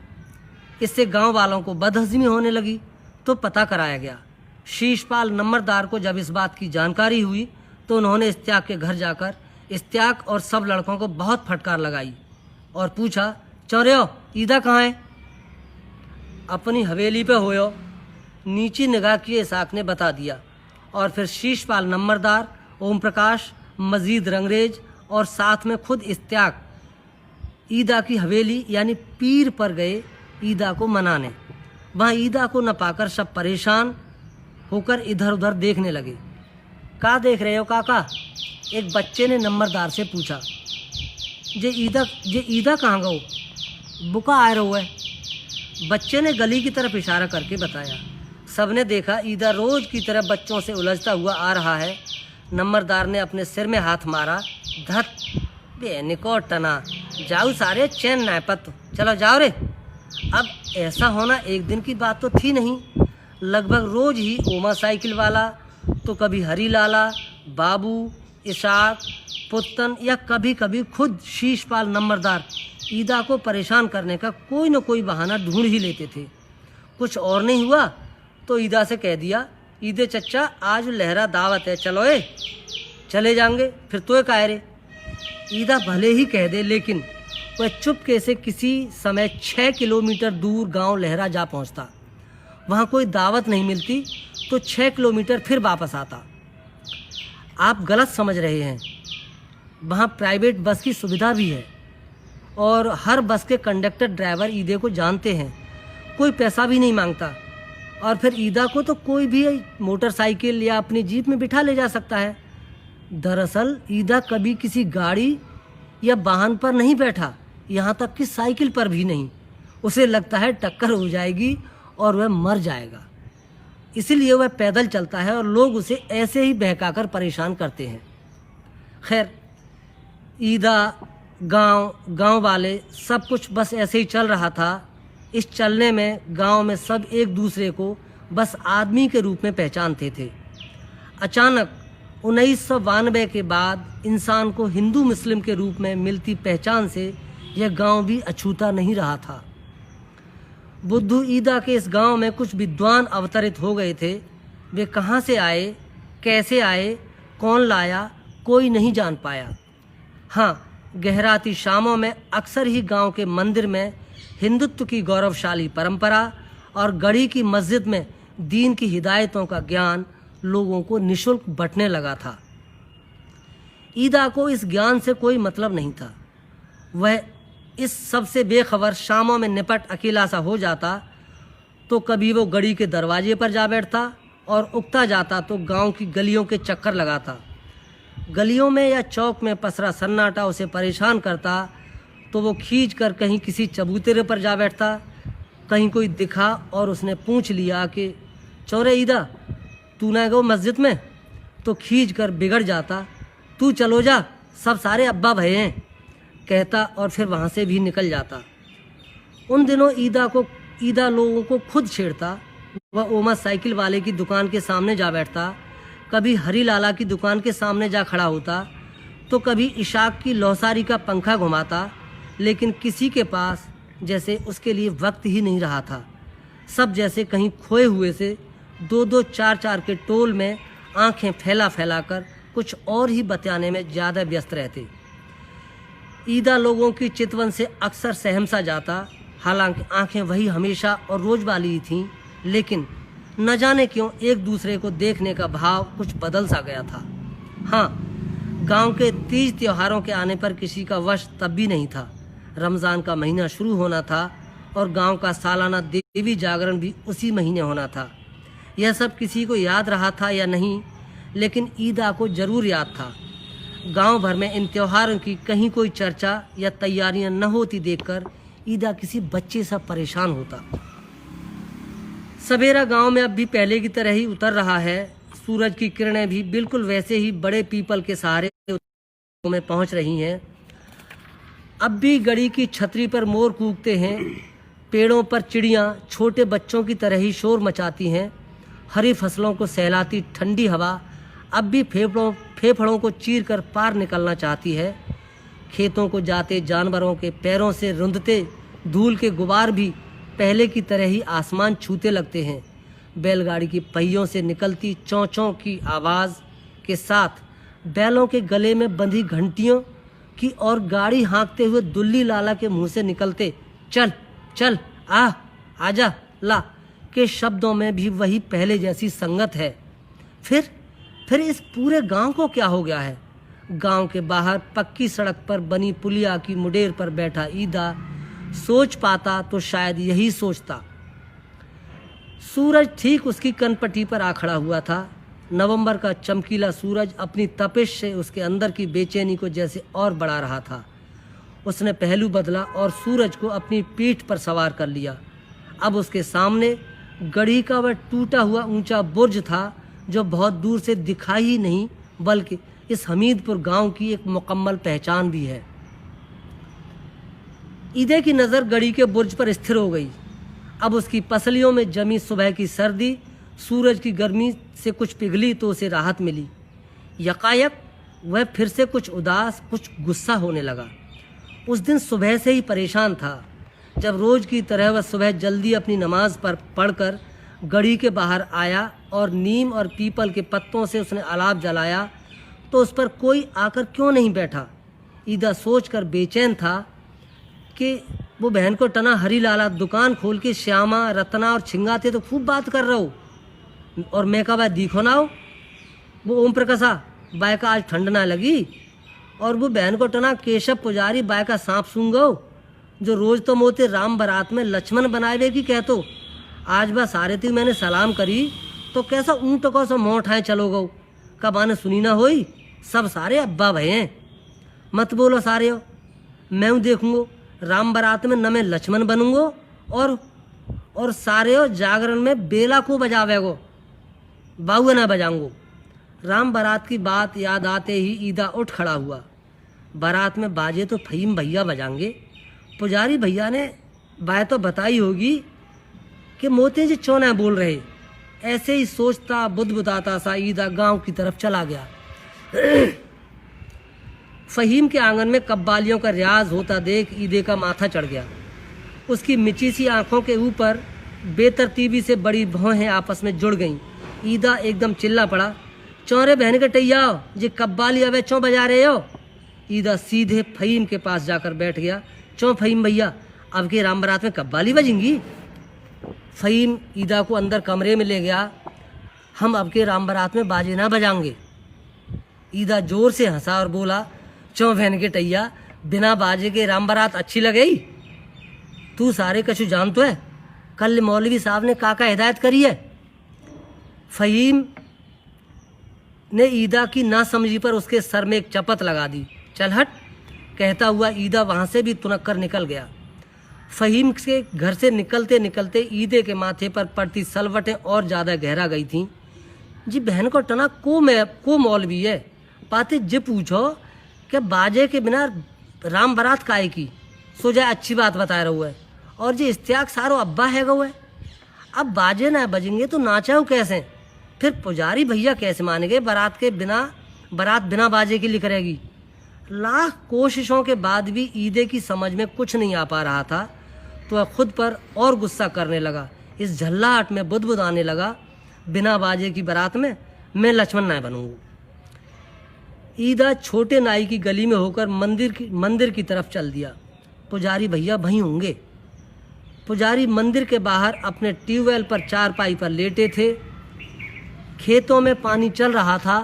इससे गांव वालों को बदहज़मी होने लगी तो पता कराया गया। शीशपाल नंबरदार को जब इस बात की जानकारी हुई तो उन्होंने इस्तियाक के घर जाकर इस्तियाक और सब लड़कों को बहुत फटकार लगाई और पूछा, चौरियो ईदा कहाँ है? अपनी हवेली पे होयो, नीची निगाह किए इसाक ने बता दिया। और फिर शीशपाल नंबरदार, ओम प्रकाश, मजीद रंगरेज और साथ में खुद इस्तियाक ईदा की हवेली यानी पीर पर गए ईदा को मनाने। वहाँ ईदा को न पाकर सब परेशान होकर इधर उधर देखने लगे। का देख रहे हो काका? एक बच्चे ने नंबरदार से पूछा। जे ईदा कहाँ गो? बुका आ रहा है। बच्चे ने गली की तरफ इशारा करके बताया। सबने देखा ईदा रोज की तरह बच्चों से उलझता हुआ आ रहा है। नंबरदार ने अपने सिर में हाथ मारा। धत बेनिको टना, जाओ सारे चैन नापत, चलो जाओ रे। अब ऐसा होना एक दिन की बात तो थी नहीं। लगभग रोज ही ओमा साइकिल वाला तो कभी हरी लाला, बाबू, इशाक, पुत्तन या कभी कभी खुद शीशपाल नंबरदार ईदा को परेशान करने का कोई न कोई बहाना ढूंढ ही लेते थे। कुछ और नहीं हुआ तो ईदा से कह दिया, ईदे चच्चा आज लहरा दावत है, चलो ए चले जाएंगे, फिर तो काहे रे। ईदा भले ही कह दे, लेकिन वह चुपके से किसी समय 6 किलोमीटर दूर गांव लहरा जा पहुंचता। वहां कोई दावत नहीं मिलती तो 6 किलोमीटर फिर वापस आता। आप गलत समझ रहे हैं, वहाँ प्राइवेट बस की सुविधा भी है और हर बस के कंडक्टर ड्राइवर ईदे को जानते हैं, कोई पैसा भी नहीं मांगता। और फिर ईदा को तो कोई भी मोटरसाइकिल या अपनी जीप में बिठा ले जा सकता है। दरअसल ईदा कभी किसी गाड़ी या वाहन पर नहीं बैठा, यहाँ तक कि साइकिल पर भी नहीं। उसे लगता है टक्कर हो जाएगी और वह मर जाएगा, इसीलिए वह पैदल चलता है और लोग उसे ऐसे ही बहकाकर परेशान करते हैं। खैर, ईदा, गांव वाले सब कुछ बस ऐसे ही चल रहा था। इस चलने में गांव में सब एक दूसरे को बस आदमी के रूप में पहचानते थे। अचानक 1992 के बाद इंसान को हिंदू मुस्लिम के रूप में मिलती पहचान से यह गांव भी अछूता नहीं रहा था। बुद्धू ईदा के इस गांव में कुछ विद्वान अवतरित हो गए थे। वे कहाँ से आए, कैसे आए, कौन लाया, कोई नहीं जान पाया। हाँ, गहराती शामों में अक्सर ही गांव के मंदिर में हिंदुत्व की गौरवशाली परंपरा और गढ़ी की मस्जिद में दीन की हिदायतों का ज्ञान लोगों को निःशुल्क बंटने लगा था। ईदा को इस ज्ञान से कोई मतलब नहीं था। वह इस सब से बेखबर शामों में निपट अकेला सा हो जाता तो कभी वो गढ़ी के दरवाजे पर जा बैठता और उगता जाता तो गांव की गलियों के चक्कर लगाता। गलियों में या चौक में पसरा सन्नाटा उसे परेशान करता तो वो खींच कर कहीं किसी चबूतरे पर जा बैठता। कहीं कोई दिखा और उसने पूछ लिया कि चौरे ईदा, तू ना गो मस्जिद में, तो खींच कर बिगड़ जाता, तू चलो जा, सब सारे अब्बा भये हैं, कहता और फिर वहाँ से भी निकल जाता। उन दिनों ईदा लोगों को खुद छेड़ता। वह ओमा साइकिल वाले की दुकान के सामने जा बैठता, कभी हरी लाला की दुकान के सामने जा खड़ा होता तो कभी इशाक की लौसारी का पंखा घुमाता, लेकिन किसी के पास जैसे उसके लिए वक्त ही नहीं रहा था। सब जैसे कहीं खोए हुए से 2-2, 4-4 के टोल में आंखें फैला कर कुछ और ही बतियाने में ज़्यादा व्यस्त रहते। ईदा लोगों की चितवन से अक्सर सहम सा जाता। हालांकि आंखें वही हमेशा और रोज वाली ही थीं, लेकिन न जाने क्यों एक दूसरे को देखने का भाव कुछ बदल सा गया था। हाँ, गांव के तीज त्योहारों के आने पर किसी का वश तब भी नहीं था। रमज़ान का महीना शुरू होना था और गांव का सालाना देवी जागरण भी उसी महीने होना था। यह सब किसी को याद रहा था या नहीं, लेकिन ईदा को ज़रूर याद था। गांव भर में इन त्योहारों की कहीं कोई चर्चा या तैयारियां न होती देखकर ईदा किसी बच्चे सा परेशान होता। सवेरा गांव में अब भी पहले की तरह ही उतर रहा है। सूरज की किरणें भी बिल्कुल वैसे ही बड़े पीपल के सहारे में पहुंच रही हैं। अब भी गढ़ी की छतरी पर मोर कूकते हैं, पेड़ों पर चिड़ियां छोटे बच्चों की तरह ही शोर मचाती हैं। हरी फसलों को सहलाती ठंडी हवा अब भी फेफड़ों को चीर कर पार निकलना चाहती है। खेतों को जाते जानवरों के पैरों से रुंधते धूल के गुबार भी पहले की तरह ही आसमान छूते लगते हैं। बैलगाड़ी की पहियों से निकलती चौं चौं की आवाज़ के साथ बैलों के गले में बंधी घंटियों की और गाड़ी हाँकते हुए दुल्ली लाला के मुंह से निकलते चल चल आजा ला के शब्दों में भी वही पहले जैसी संगत है। फिर इस पूरे गांव को क्या हो गया है? गांव के बाहर पक्की सड़क पर बनी पुलिया की मुडेर पर बैठा ईदा सोच पाता तो शायद यही सोचता। सूरज ठीक उसकी कनपट्टी पर आ खड़ा हुआ था। नवंबर का चमकीला सूरज अपनी तपिश से उसके अंदर की बेचैनी को जैसे और बढ़ा रहा था। उसने पहलू बदला और सूरज को अपनी पीठ पर सवार कर लिया। अब उसके सामने गढ़ी का वह टूटा हुआ ऊंचा बुर्ज था जो बहुत दूर से दिखाई ही नहीं बल्कि इस हमीदपुर गांव की एक मुकम्मल पहचान भी है। ईदे की नज़र गढ़ी के बुर्ज पर स्थिर हो गई। अब उसकी पसलियों में जमी सुबह की सर्दी सूरज की गर्मी से कुछ पिघली तो उसे राहत मिली। यकायक वह फिर से कुछ उदास, कुछ गुस्सा होने लगा। उस दिन सुबह से ही परेशान था। जब रोज़ की तरह वह सुबह जल्दी अपनी नमाज पर पढ़कर गड़ी के बाहर आया और नीम और पीपल के पत्तों से उसने अलाव जलाया तो उस पर कोई आकर क्यों नहीं बैठा। ईदा सोचकर बेचैन था कि वो बहन को टना हरी लाला दुकान खोल के श्यामा रत्ना और छिंगाते तो खूब बात कर रहा हो और मैं का बात दिखो ना हो। वो ओम प्रकाशा बाय का आज ठंड ना लगी और वो बहन को टना केशव पुजारी बाय का सांप सूंगो जो रोज तो मोते राम बारात में लक्ष्मण बनाए की कहतो। आज बस सारे थी मैंने सलाम करी तो कैसा ऊँट को सब मोह उठाए चलो गो। कब आने सुनी ना होई सब सारे अब्बा भय हैं। मत बोलो सारे हो, मैं हूँ देखूंगो राम बारात में न मैं लक्ष्मण बनूंगो और सारे हो जागरण में बेला को बजावेगो बाहुआ ना बजाऊंगो। राम बारात की बात याद आते ही ईदा उठ खड़ा हुआ। बारात में बाजे तो फहीम भैया बजाएंगे। पुजारी भैया ने बात तो बताई होगी कि मोते जी चौना बोल रहे। ऐसे ही सोचता बुदबुदाता सा ईदा गांव की तरफ चला गया। फहीम के आंगन में कब्बालियों का रियाज होता देख ईदे का माथा चढ़ गया। उसकी मिची सी आंखों के ऊपर बेतरतीबी से बड़ी भौहें आपस में जुड़ गईं। ईदा एकदम चिल्ला पड़ा, चौरे बहन के टैया जी कब्बाली अवे चौं बजा रहे हो। ईदा सीधे फहीम के पास जाकर बैठ गया। चौं फहीम भैया अब के राम बारात में कब्बाली बजेंगी। फहीम ईदा को अंदर कमरे में ले गया। हम अब के राम बारात में बाजे ना बजाएंगे। ईदा जोर से हंसा और बोला, चौं बहन के टैया बिना बाजे के राम बारात अच्छी लगेगी। तू सारे कछु जान तो है, कल मौलवी साहब ने काका हिदायत करी है। फहीम ने ईदा की ना समझी पर उसके सर में एक चपत लगा दी। चल हट कहता हुआ ईदा वहाँ से भी तुनक कर निकल गया। फहीम के घर से निकलते निकलते ईदे के माथे पर पड़ती सलवटें और ज़्यादा गहरा गई थीं। जी बहन को टना को मौलवी है पाते जे पूछो कि बाजे के बिना राम बारात काहे की सो जाए अच्छी बात बता रहा हुआ है और जी इस्तियाक सारो अब्बा है गो है। अब बाजे ना बजेंगे तो नाचाओ कैसे, फिर पुजारी भैया कैसे मानेंगे बारात बिना बाजे की लिख रहेगी। लाख कोशिशों के बाद भी ईदे की समझ में कुछ नहीं आ पा रहा था तो वह खुद पर और गुस्सा करने लगा। इस झल्लाहट में बुदबुद आने लगा, बिना बाजे की बारात में मैं लक्ष्मण ना बनूंगा। ईदा छोटे नाई की गली में होकर मंदिर की तरफ चल दिया। पुजारी भैया वहीं होंगे। पुजारी मंदिर के बाहर अपने ट्यूबवेल पर चारपाई पर लेटे थे। खेतों में पानी चल रहा था।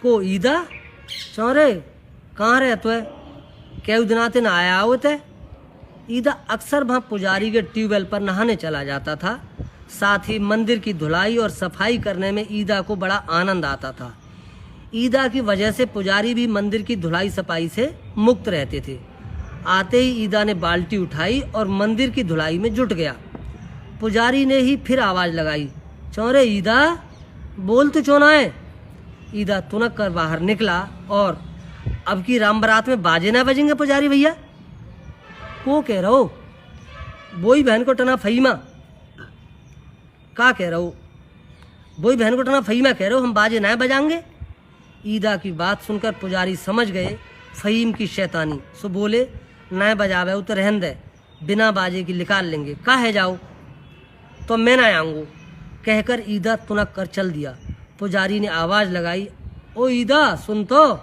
को ईदा चौरे कहाँ रहे तो है क्या दिनाते न आया होते। ईदा अक्सर वहाँ पुजारी के ट्यूबवेल पर नहाने चला जाता था। साथ ही मंदिर की धुलाई और सफाई करने में ईदा को बड़ा आनंद आता था। ईदा की वजह से पुजारी भी मंदिर की धुलाई सफाई से मुक्त रहते थे। आते ही ईदा ने बाल्टी उठाई और मंदिर की धुलाई में जुट गया। पुजारी ने ही फिर आवाज़ लगाई, चौरे ईदा बोल तो चौना है। ईदा तुनक कर बाहर निकला और अब की राम बारात में बाजे ना बजेंगे पुजारी भैया को कह रहो। बोई बहन को टना फहीमा का कह रहो, बोई बहन को टना फहीमा कह रहो हम बाजे ना बजाएंगे। ईदा की बात सुनकर पुजारी समझ गए फहीम की शैतानी, सो बोले ना बजावे तो रहन दे, बिना बाजे की निकाल लेंगे, काहे जाओ तो मैं ना आऊँगू कहकर ईदा तुनक कर चल दिया। पुजारी ने आवाज़ लगाई, ओ ईदा सुन तो,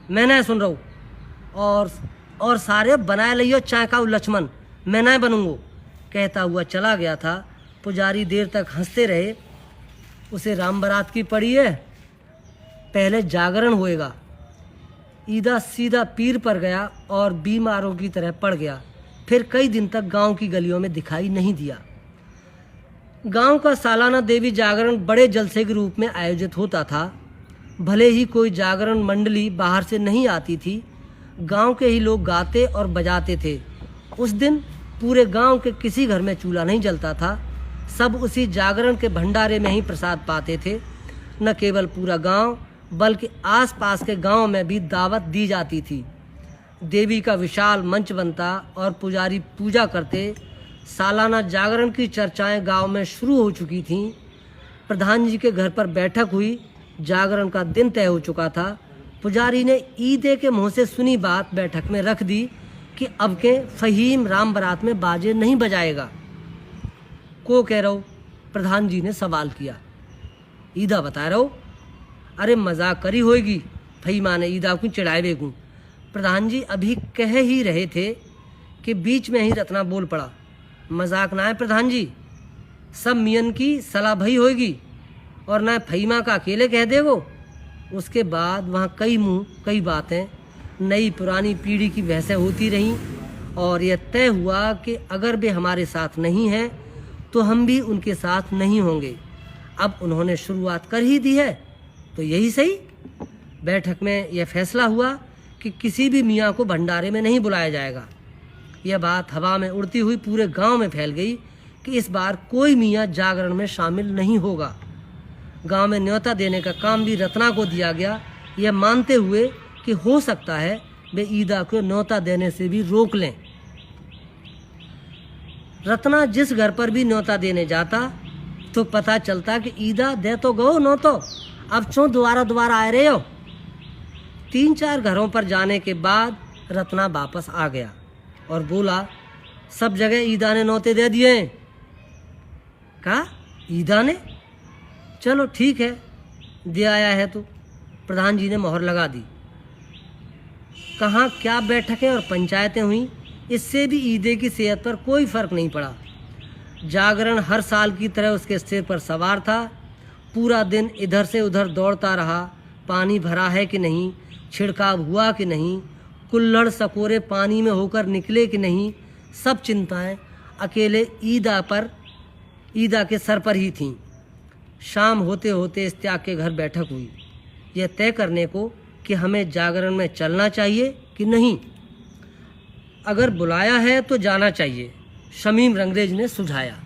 मैं ना सुन रहा हूँ और सारे बनाए लियो चाकाऊ लक्ष्मण, मैं ना बनूंगो कहता हुआ चला गया था। पुजारी देर तक हंसते रहे। उसे राम बारात की पड़ी है, पहले जागरण होएगा। ईदा सीधा पीर पर गया और बीमारों की तरह पड़ गया। फिर कई दिन तक गांव की गलियों में दिखाई नहीं दिया। गांव का सालाना देवी जागरण बड़े जलसे के रूप में आयोजित होता था। भले ही कोई जागरण मंडली बाहर से नहीं आती थी, गांव के ही लोग गाते और बजाते थे। उस दिन पूरे गांव के किसी घर में चूल्हा नहीं जलता था। सब उसी जागरण के भंडारे में ही प्रसाद पाते थे। न केवल पूरा गांव बल्कि आसपास के गांव में भी दावत दी जाती थी। देवी का विशाल मंच बनता और पुजारी पूजा करते। सालाना जागरण की चर्चाएं गांव में शुरू हो चुकी थीं। प्रधान जी के घर पर बैठक हुई। जागरण का दिन तय हो चुका था। पुजारी ने ईदे के मुंह से सुनी बात बैठक में रख दी कि अब के फहीम राम बारात में बाजे नहीं बजाएगा। को कह रहो? प्रधान जी ने सवाल किया। ईदा बता रहो। अरे मजाक करी होगी, फहीमा ने ईदा को चिढ़ाए बेगू। प्रधान जी अभी कह ही रहे थे कि बीच में ही रत्ना बोल पड़ा। मजाक ना है प्रधान जी, सब मियन की सलाह भई होगी और ना फहीमा का अकेले कह देगो। उसके बाद वहाँ कई मुँह कई बातें नई पुरानी पीढ़ी की बहसें होती रहीं और यह तय हुआ कि अगर वे हमारे साथ नहीं हैं तो हम भी उनके साथ नहीं होंगे। अब उन्होंने शुरुआत कर ही दी है तो यही सही। बैठक में यह फैसला हुआ कि किसी भी मियाँ को भंडारे में नहीं बुलाया जाएगा। यह बात हवा में उड़ती हुई पूरे गांव में फैल गई कि इस बार कोई मियाँ जागरण में शामिल नहीं होगा। गांव में न्योता देने का काम भी रत्ना को दिया गया, यह मानते हुए कि हो सकता है वे ईदा को न्योता देने से भी रोक लें। रत्ना जिस घर पर भी न्योता देने जाता तो पता चलता कि ईदा दे तो गो नो तो अब चो दोबारा आए रहे हो। 3-4 घरों पर जाने के बाद रत्ना वापस आ गया और बोला, सब जगह ईदा ने न्योते दे दिए हैं। कहा ईदा ने? चलो ठीक है, दे आया है तो। प्रधान जी ने मोहर लगा दी। कहाँ क्या बैठकें और पंचायतें हुई, इससे भी ईदे की सेहत पर कोई फर्क नहीं पड़ा। जागरण हर साल की तरह उसके सिर पर सवार था। पूरा दिन इधर से उधर दौड़ता रहा। पानी भरा है कि नहीं, छिड़काव हुआ कि नहीं, कुल्हड़ सकोरे पानी में होकर निकले कि नहीं, सब चिंताएं अकेले ईदा के सर पर ही थीं। शाम होते होते इस्त्याग के घर बैठक हुई, यह तय करने को कि हमें जागरण में चलना चाहिए कि नहीं। अगर बुलाया है तो जाना चाहिए, शमीम रंगरेज ने सुझाया।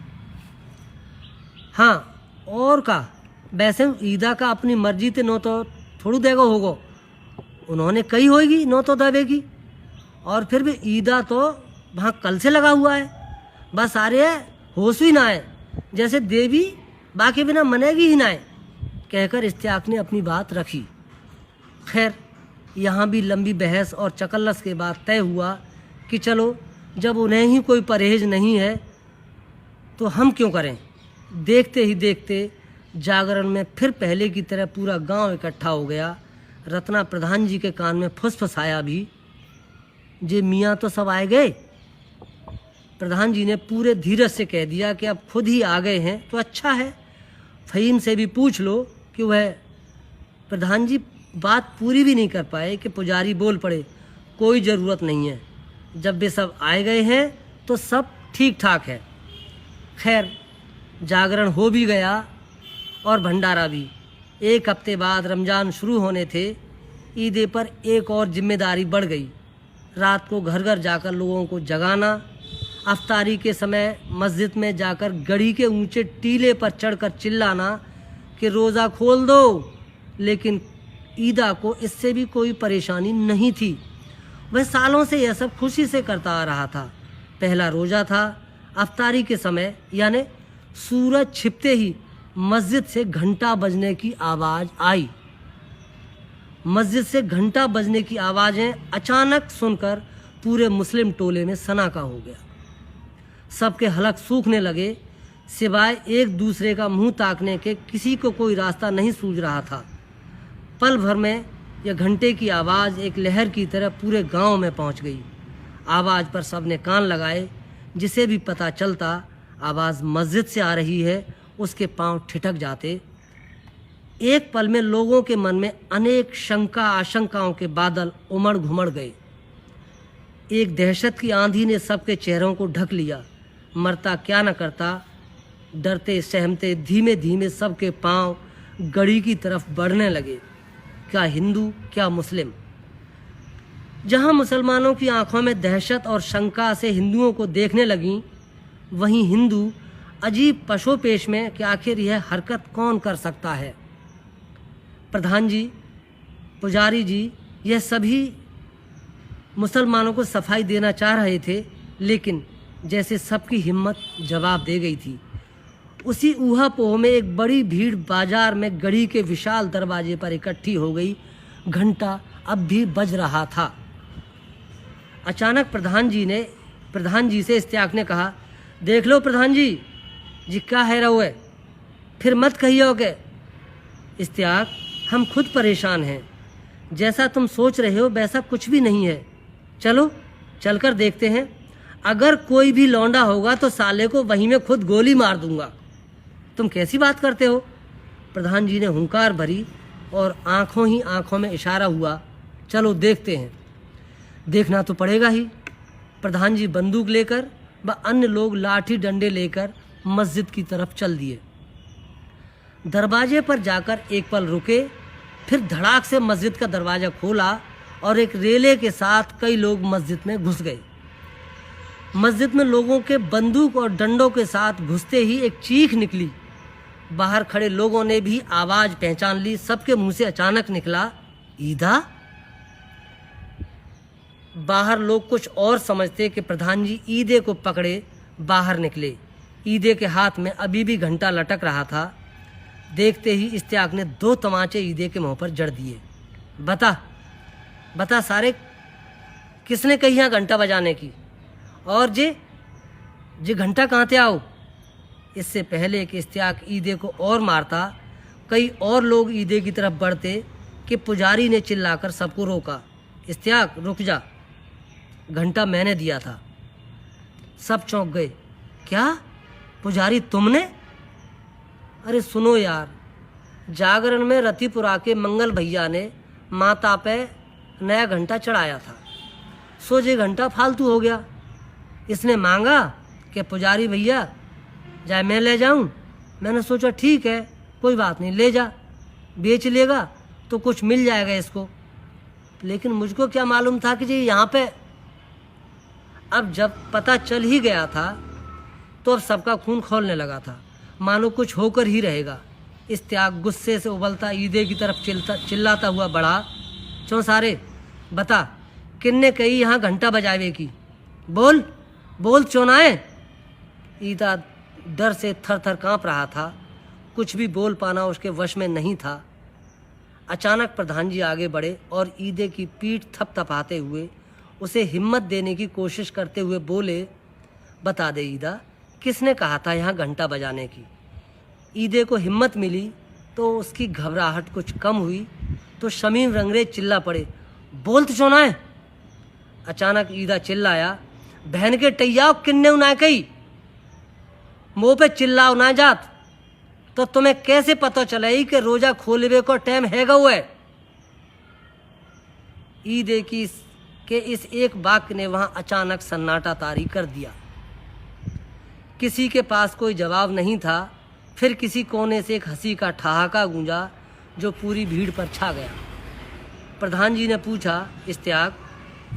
हाँ और का, वैसे ईदा का अपनी मर्जी ते नो तो थोड़ू देगा होगो, उन्होंने कही होगी नो तो दबेगी। और फिर भी ईदा तो वहाँ कल से लगा हुआ है, बस आ रहे है होश ही ना है, जैसे देवी बाकी बिना मनेगी ही ना है, कहकर इस्त्याक ने अपनी बात रखी। खैर यहाँ भी लंबी बहस और चकल्लस के बाद तय हुआ कि चलो जब उन्हें ही कोई परहेज नहीं है तो हम क्यों करें। देखते ही देखते जागरण में फिर पहले की तरह पूरा गांव इकट्ठा हो गया। रत्ना प्रधान जी के कान में फुसफुसाया भी, जे मियाँ तो सब आए गए। प्रधान जी ने पूरे धीरज से कह दिया कि अब खुद ही आ गए हैं तो अच्छा है, फहीम से भी पूछ लो कि वह। प्रधान जी बात पूरी भी नहीं कर पाए कि पुजारी बोल पड़े, कोई ज़रूरत नहीं है, जब वे सब आए गए हैं तो सब ठीक ठाक है। खैर जागरण हो भी गया और भंडारा भी। 1 हफ्ते बाद रमज़ान शुरू होने थे। ईदे पर एक और जिम्मेदारी बढ़ गई, रात को घर घर जाकर लोगों को जगाना, अफ्तारी के समय मस्जिद में जाकर गड़ी के ऊंचे टीले पर चढ़कर चिल्लाना कि रोज़ा खोल दो। लेकिन ईदा को इससे भी कोई परेशानी नहीं थी, वह सालों से यह सब खुशी से करता आ रहा था। पहला रोज़ा था। अफ्तारी के समय यानी सूरज छिपते ही मस्जिद से घंटा बजने की आवाज़ आई। मस्जिद से घंटा बजने की आवाज़ें अचानक सुनकर पूरे मुस्लिम टोले में सनाका हो गया। सबके हलक सूखने लगे, सिवाय एक दूसरे का मुंह ताकने के किसी को कोई रास्ता नहीं सूझ रहा था। पल भर में यह घंटे की आवाज़ एक लहर की तरह पूरे गांव में पहुंच गई। आवाज़ पर सबने कान लगाए। जिसे भी पता चलता आवाज़ मस्जिद से आ रही है, उसके पांव ठिठक जाते। एक पल में लोगों के मन में अनेक शंका आशंकाओं के बादल उमड़ घुमड़ गए। एक दहशत की आंधी ने सबके चेहरों को ढक लिया। मरता क्या न करता, डरते सहमते धीमे धीमे सबके पांव गड़ी की तरफ बढ़ने लगे। क्या हिंदू क्या मुस्लिम। जहां मुसलमानों की आंखों में दहशत और शंका से हिंदुओं को देखने लगीं, वहीं हिंदू अजीब पशोपेश में कि आखिर यह हरकत कौन कर सकता है। प्रधान जी, पुजारी जी, यह सभी मुसलमानों को सफाई देना चाह रहे थे, लेकिन जैसे सबकी हिम्मत जवाब दे गई थी। उसी ऊहापोह में एक बड़ी भीड़ बाजार में गढ़ी के विशाल दरवाजे पर इकट्ठी हो गई। घंटा अब भी बज रहा था। अचानक प्रधान जी से इस्तियाक ने कहा, देख लो प्रधान जी क्या है रहो है, फिर मत कहियो के। इस्तियाक, हम खुद परेशान हैं, जैसा तुम सोच रहे हो वैसा कुछ भी नहीं है। चलो चलकर देखते हैं, अगर कोई भी लौंडा होगा तो साले को वहीं में खुद गोली मार दूंगा। तुम कैसी बात करते हो? प्रधान जी ने हुंकार भरी और आंखों ही आंखों में इशारा हुआ, चलो देखते हैं। देखना तो पड़ेगा ही। प्रधान जी बंदूक लेकर व अन्य लोग लाठी डंडे लेकर मस्जिद की तरफ चल दिए। दरवाजे पर जाकर एक पल रुके, फिर धड़ाक से मस्जिद का दरवाज़ा खोला और एक रेले के साथ कई लोग मस्जिद में घुस गए। मस्जिद में लोगों के बंदूक और डंडों के साथ घुसते ही एक चीख निकली। बाहर खड़े लोगों ने भी आवाज़ पहचान ली। सबके मुंह से अचानक निकला, ईदा। बाहर लोग कुछ और समझते कि प्रधान जी ईदे को पकड़े बाहर निकले। ईदे के हाथ में अभी भी घंटा लटक रहा था। देखते ही इस्तियाक ने 2 तमाचे ईदे के मुंह पर जड़ दिए। बता सारे, किसने कही यहाँ घंटा बजाने की? और जे घंटा कहाँ से आओ? इससे पहले कि इस्तियाक ईदे को और मारता, कई और लोग ईदे की तरफ बढ़ते कि पुजारी ने चिल्लाकर सबको रोका, इस्तियाक रुक जा, घंटा मैंने दिया था। सब चौंक गए। क्या पुजारी तुमने? अरे सुनो यार, जागरण में रतिपुरा के मंगल भैया ने माता पे नया घंटा चढ़ाया था, सो ये घंटा फालतू हो गया। इसने मांगा कि पुजारी भैया जाए मैं ले जाऊं। मैंने सोचा ठीक है, कोई बात नहीं, ले जा, बेच लेगा तो कुछ मिल जाएगा इसको। लेकिन मुझको क्या मालूम था कि जी यहाँ पे। अब जब पता चल ही गया था तो अब सबका खून खौलने लगा था, मानो कुछ होकर ही रहेगा। इस्तियाक गुस्से से उबलता ईदे की तरफ चिल्लाता हुआ बढ़ा, चो सारे, बता किन्ने कही यहाँ घंटा बजावे की? बोल चौनाए। ईदा डर से थर थर काँप रहा था, कुछ भी बोल पाना उसके वश में नहीं था। अचानक प्रधान जी आगे बढ़े और ईदे की पीठ थपथपाते हुए उसे हिम्मत देने की कोशिश करते हुए बोले, बता दे ईदा, किसने कहा था यहाँ घंटा बजाने की? ईदे को हिम्मत मिली तो उसकी घबराहट कुछ कम हुई तो शमीम रंगरेज चिल्ला पड़े, बोल तो चौनाए। अचानक ईदा चिल्लाया, बहन के टैया किन्ने उना कही? मुँह पे चिल्लाओ ना जात तो तुम्हें कैसे पता चले कि रोजा खोलवे को टाइम हैगा हुआ है? ईदे के इस एक वाक्य ने वहां अचानक सन्नाटा तारी कर दिया। किसी के पास कोई जवाब नहीं था। फिर किसी कोने से एक हंसी का ठहाका गूंजा जो पूरी भीड़ पर छा गया। प्रधान जी ने पूछा, इस्तियाक,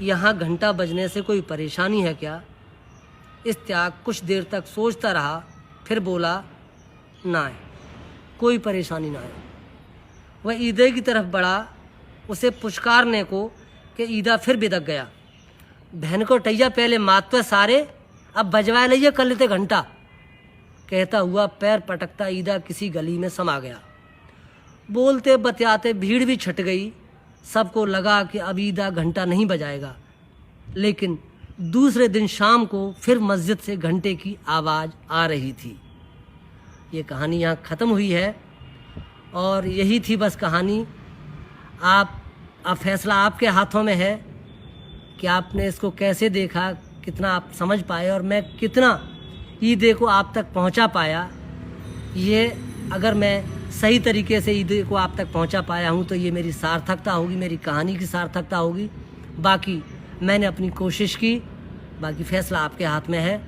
यहाँ घंटा बजने से कोई परेशानी है क्या? इस्तियाक कुछ देर तक सोचता रहा, फिर बोला, ना है, कोई परेशानी ना है। वह ईदे की तरफ बढ़ा, उसे पुचकारने को कि ईदा फिर बिदक गया। बहन को टैया पहले मातवे सारे, अब बजवा लीजिए कर लेते घंटा। कहता हुआ पैर पटकता ईदा किसी गली में समा गया। बोलते बतियाते भीड़ भी छट गई। सबको लगा कि अब ईदा घंटा नहीं बजाएगा। लेकिन दूसरे दिन शाम को फिर मस्जिद से घंटे की आवाज़ आ रही थी। ये कहानी यहाँ ख़त्म हुई है और यही थी बस कहानी। अब फैसला आपके हाथों में है कि आपने इसको कैसे देखा, कितना आप समझ पाए और मैं कितना ईदे को आप तक पहुंचा पाया। ये अगर मैं सही तरीके से ईदे को आप तक पहुंचा पाया हूं तो ये मेरी सार्थकता होगी, मेरी कहानी की सार्थकता होगी। बाकी मैंने अपनी कोशिश की, बाकी फैसला आपके हाथ में है।